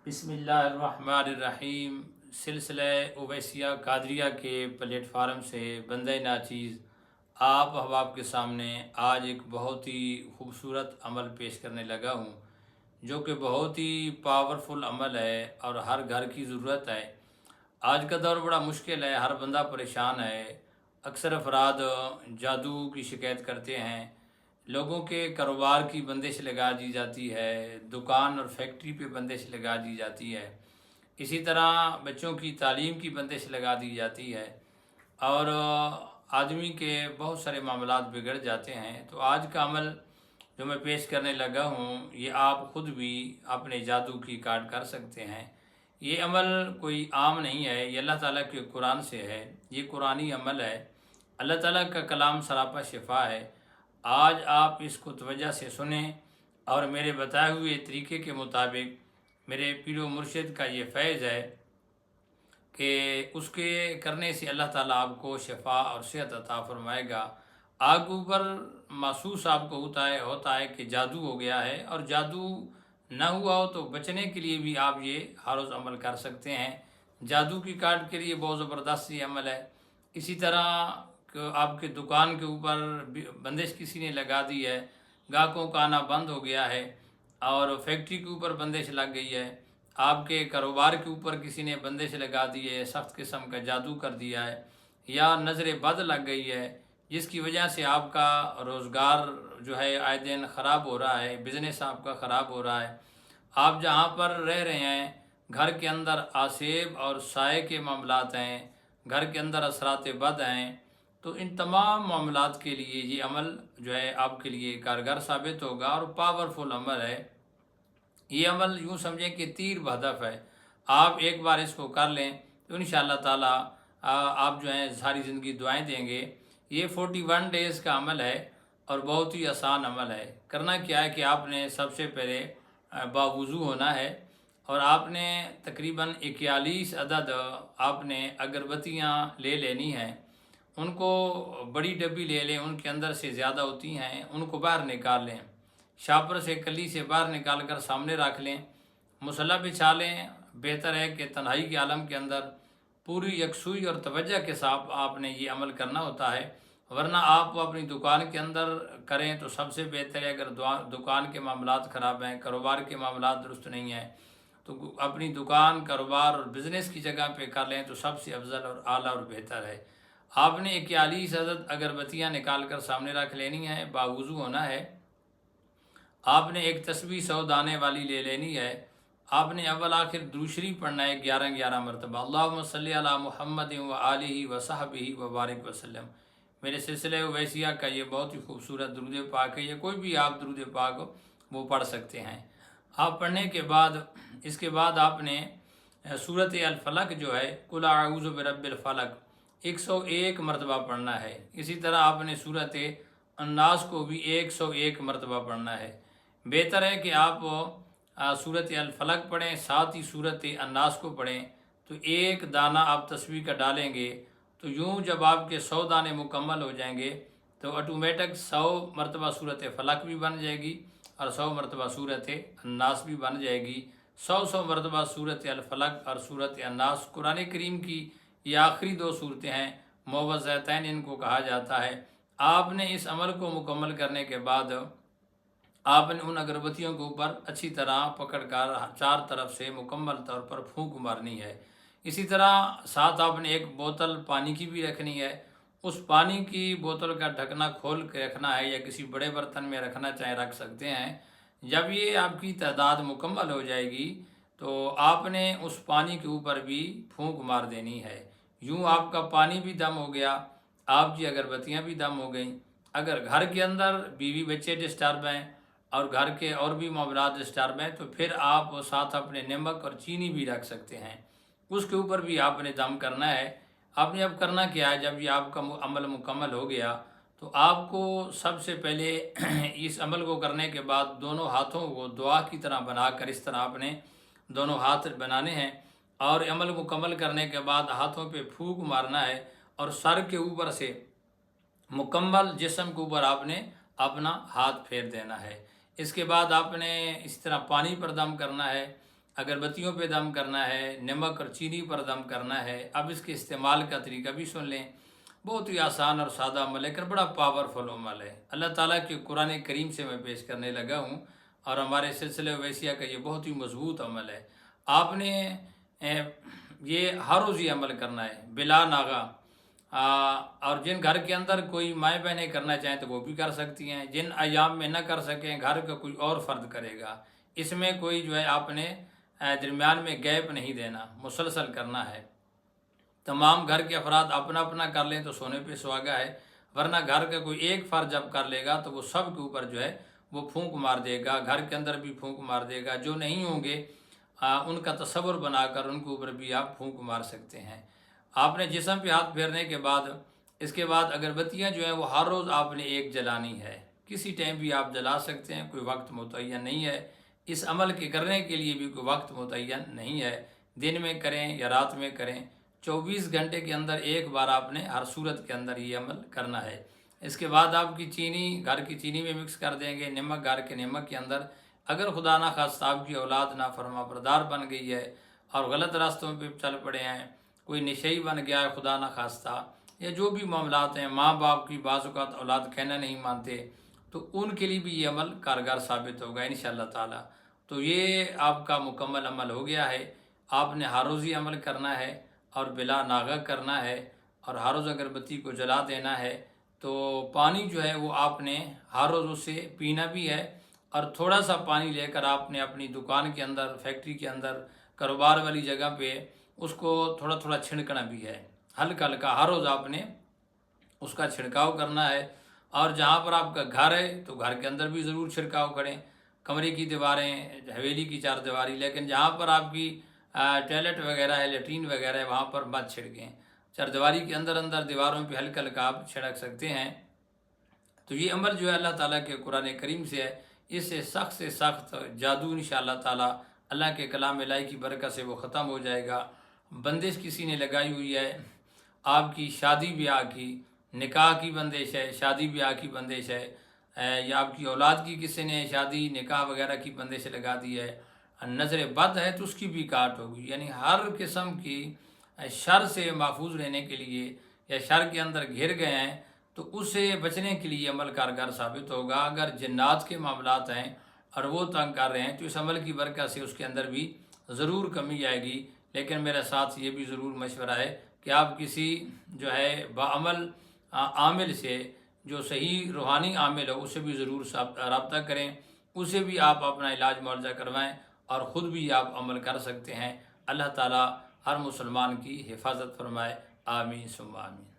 बिस्मिल्लाहिर्रहमानिर्रहीम। सिलसिला उवैसिया कादरिया के प्लेटफार्म से बंदे नाचीज़ आप अहबाब के सामने आज एक बहुत ही खूबसूरत अमल पेश करने लगा हूँ, जो कि बहुत ही पावरफुल अमल है और हर घर की ज़रूरत है। आज का दौर बड़ा मुश्किल है, हर बंदा परेशान है। अक्सर अफराद जादू की शिकायत करते हैं, लोगों के कारोबार की बंदिश लगा दी जाती है, दुकान और फैक्ट्री पे बंदिश लगा दी जाती है, इसी तरह बच्चों की तालीम की बंदिश लगा दी जाती है और आदमी के बहुत सारे मामलात बिगड़ जाते हैं। तो आज का अमल जो मैं पेश करने लगा हूँ, ये आप ख़ुद भी अपने जादू की कार्ड कर सकते हैं। ये अमल कोई आम नहीं है, ये अल्लाह ताला के कुरान से है, ये कुरानी अमल है। अल्लाह ताला का कलाम सरापा शिफा है। आज आप इसको तवज्जो से सुने और मेरे बताए हुए तरीके के मुताबिक मेरे पीरो मुर्शिद का ये फैज़ है कि उसके करने से अल्लाह ताला आपको शिफा और सेहत अता फरमाएगा। आग ऊपर महसूस आपको होता है कि जादू हो गया है, और जादू ना हुआ हो तो बचने के लिए भी आप ये हर रोज़ अमल कर सकते हैं। जादू की कार्ड के लिए बहुत ज़बरदस्त ये अमल है। इसी तरह आपके दुकान के ऊपर बंदिश किसी ने लगा दी है, ग्राहकों का आना बंद हो गया है, और फैक्ट्री के ऊपर बंदिश लग गई है, आपके कारोबार के ऊपर किसी ने बंदिश लगा दी है, सख्त किस्म का जादू कर दिया है, या नज़र बद लग गई है, जिसकी वजह से आपका रोज़गार जो है आए दिन ख़राब हो रहा है, बिज़नेस आपका ख़राब हो रहा है। आप जहाँ पर रह रहे हैं घर के अंदर आसेब और साए के मामलात हैं, घर के अंदर असरात बद हैं, तो इन तमाम मामलात के लिए ये अमल जो है आपके लिए कारगर साबित होगा और पावरफुल अमल है। ये अमल यूँ समझें कि तीर बहदफ है। आप एक बार इसको कर लें तो इंशाअल्लाह ताला आप जो हैं सारी ज़िंदगी दुआएं देंगे। ये 41 डेज़ का अमल है और बहुत ही आसान अमल है। करना क्या है कि आपने सबसे पहले बावुज़ू होना है, और आपने तकरीबन 41 अदद आपने अगरबत्तियाँ ले लेनी हैं। उनको बड़ी डब्बी ले लें, उनके अंदर से ज़्यादा होती हैं, उनको बाहर निकाल लें, शापर से कली से बाहर निकाल कर सामने रख लें, मुसल्ला बिछा लें। बेहतर है कि तन्हाई के आलम के अंदर पूरी यकसुई और तवज्जो के साथ आपने ये अमल करना होता है, वरना आप अपनी दुकान के अंदर करें तो सबसे बेहतर है। अगर दुकान के मामलात ख़राब हैं, कारोबार के मामलात दुरुस्त नहीं हैं, तो अपनी दुकान, कारोबार और बिज़नेस की जगह पे कर लें तो सबसे अफजल और आला और बेहतर है। आपने 41 अदद अगरबत्तियाँ निकाल कर सामने रख लेनी है, बावुज़ू होना है। आपने एक तस्बीह 100 दाने वाली ले लेनी है। आपने अव्वल आखिर दुरूद शरीफ पढ़ना है 11-11 मरतबा। अल्लाहुम्मा सल्ली अला मुहम्मद व आलिहि व सहबिहि व बारिक वसल्लम। मेरे सिलसिले वैसिया का ये बहुत ही खूबसूरत दुरूद पाक है। ये कोई भी आप दुरूद पाक वो पढ़ सकते हैं। आप पढ़ने के बाद इसके बाद आपने सूरत अल फलक जो है, कुल अऊज़ु बिरब्बिल फलक 101 मरतबा पढ़ना है। इसी तरह आपने सूरत अन्नास को भी 101 मरतबा पढ़ना है। बेहतर है कि आप सूरत अल फलक पढ़ें, साथ ही सूरत अन्नास को पढ़ें। तो एक दाना आप तस्बीह का डालेंगे तो यूँ जब आपके 100 दाने मुकम्मल हो जाएंगे तो ऑटोमेटिक 100 मरतबा सूरत फलक भी बन जाएगी और 100 मरतबा सूरत अन्नास भी बन जाएगी। 100 मरतबा सूरत अल फलक और सूरत अन्नास कुरान करीम की ये आखिरी 2 सूरतें हैं, मुअव्वज़तैन इनको कहा जाता है। आपने इस अमल को मुकम्मल करने के बाद आपने उन अगरबत्तियों के ऊपर अच्छी तरह पकड़कर 4 तरफ से मुकम्मल तौर पर फूंक मारनी है। इसी तरह साथ आपने एक बोतल पानी की भी रखनी है। उस पानी की बोतल का ढकना खोल के रखना है, या किसी बड़े बर्तन में रखना चाहे रख सकते हैं। जब ये आपकी तादाद मुकम्मल हो जाएगी तो आपने उस पानी के ऊपर भी फूंक मार देनी है। यूँ आपका पानी भी दम हो गया, आपकी अगरबत्तियाँ भी दम हो गई। अगर घर के अंदर बीवी बच्चे डिस्टर्ब हैं और घर के और भी मामलात डिस्टर्ब हैं तो फिर आप साथ अपने नमक और चीनी भी रख सकते हैं, उसके ऊपर भी आपने दम करना है। आपने अब करना क्या है, जब ये आपका अमल मुकम्मल हो गया तो आपको सबसे पहले इस अमल को करने के बाद दोनों हाथों को दुआ की तरह बनाकर इस तरह आपने दोनों हाथ बनाने हैं, और अमल मुकम्मल करने के बाद हाथों पे फूंक मारना है और सर के ऊपर से मुकम्मल जिस्म के ऊपर आपने अपना हाथ फेर देना है। इसके बाद आपने इस तरह पानी पर दम करना है। اگربتیوں پہ دم کرنا ہے، نمک اور چینی پر دم کرنا ہے۔ اب اس کے استعمال کا طریقہ بھی سن لیں۔ بہت ہی آسان اور سادہ عمل ہے، لیکن بڑا پاورفل عمل ہے۔ اللہ تعالیٰ کے قرآن کریم سے میں پیش کرنے لگا ہوں، اور ہمارے سلسلہ اویسیہ کا یہ بہت ہی مضبوط عمل ہے۔ آپ نے یہ ہر روز یہ عمل کرنا ہے بلا ناغہ۔ اور جن گھر کے اندر کوئی مائیں بہنیں کرنا چاہیں تو وہ بھی کر سکتی ہیں، جن ایام میں نہ کر سکیں گھر کا کوئی اور فرد کرے گا۔ اس میں کوئی جو ہے آپ نے درمیان میں گیپ نہیں دینا، مسلسل کرنا ہے۔ تمام گھر کے افراد اپنا اپنا کر لیں تو سونے پہ سہاگا ہے، ورنہ گھر کا کوئی ایک فرد جب کر لے گا تو وہ سب کے اوپر جو ہے وہ پھونک مار دے گا، گھر کے اندر بھی پھونک مار دے گا۔ جو نہیں ہوں گے ان کا تصور بنا کر ان کے اوپر بھی آپ پھونک مار سکتے ہیں۔ آپ نے جسم پہ ہاتھ پھیرنے کے بعد اس کے بعد اگربتیاں جو ہیں وہ ہر روز آپ نے ایک جلانی ہے، کسی ٹائم بھی آپ جلا سکتے ہیں، کوئی وقت متعین نہیں ہے۔ اس عمل کے کرنے کے لیے بھی کوئی وقت متعین نہیں ہے، دن میں کریں یا رات میں کریں، 24 گھنٹے کے اندر ایک بار آپ نے ہر صورت کے اندر یہ عمل کرنا ہے۔ اس کے بعد آپ کی چینی گھر کی چینی میں مکس کر دیں گے، نمک گھر کے نمک کے اندر۔ اگر خدا نخواستہ آپ کی اولاد نافرما بردار بن گئی ہے اور غلط راستوں پہ چل پڑے ہیں، کوئی نشئی بن گیا ہے خدا نخواستہ، یا جو بھی معاملات ہیں، ماں باپ کی بعض اوقات اولاد کہنا نہیں مانتے، تو ان کے لیے بھی یہ عمل کارگر ثابت ہوگا انشاءاللہ تعالی۔ تو یہ آپ کا مکمل عمل ہو گیا ہے۔ آپ نے ہر روز یہ عمل کرنا ہے اور بلا ناغہ کرنا ہے، اور ہر روز اگربتی کو جلا دینا ہے۔ تو پانی جو ہے وہ آپ نے ہر روز اسے پینا بھی ہے، اور تھوڑا سا پانی لے کر آپ نے اپنی دکان کے اندر، فیکٹری کے اندر، کاروبار والی جگہ پہ اس کو تھوڑا تھوڑا چھڑکنا بھی ہے، ہلکا ہلکا ہر روز آپ نے اس کا چھڑکاؤ کرنا ہے۔ اور جہاں پر آپ کا گھر ہے تو گھر کے اندر بھی ضرور چھڑکاؤ کریں، کمرے کی دیواریں، حویلی کی چار دیواری، لیکن جہاں پر آپ کی ٹوائلٹ وغیرہ ہے، لیٹرین وغیرہ ہے، وہاں پر مت چھڑکیں۔ چار دیواری کے اندر اندر دیواروں پہ ہلکا ہلکا آپ چھڑک سکتے ہیں۔ تو یہ عمل جو ہے اللہ تعالیٰ کے قرآن کریم سے ہے، اس سے سخت جادو انشاءاللہ تعالیٰ اللہ کے کلام الہی کی برکت سے وہ ختم ہو جائے گا۔ بندش کسی نے لگائی ہوئی ہے، آپ کی شادی بیاہ کی، نکاح کی بندش ہے، شادی بیاہ کی بندش ہے، یا آپ کی اولاد کی کسی نے شادی نکاح وغیرہ کی بندش لگا دی ہے، نظر بد ہے تو اس کی بھی کاٹ ہوگی۔ یعنی ہر قسم کی شر سے محفوظ رہنے کے لیے، یا شر کے اندر گھر گئے ہیں تو اسے بچنے کے لیے عمل کارگر ثابت ہوگا۔ اگر جنات کے معاملات ہیں اور وہ تنگ کر رہے ہیں تو اس عمل کی برکت سے اس کے اندر بھی ضرور کمی آئے گی۔ لیکن میرے ساتھ یہ بھی ضرور مشورہ ہے کہ آپ کسی جو ہے باعمل عامل سے، جو صحیح روحانی عامل ہو، اسے بھی ضرور رابطہ کریں، اسے بھی آپ اپنا علاج معالجہ کروائیں، اور خود بھی آپ عمل کر سکتے ہیں۔ اللہ تعالیٰ ہر مسلمان کی حفاظت فرمائے، آمین ثم آمین۔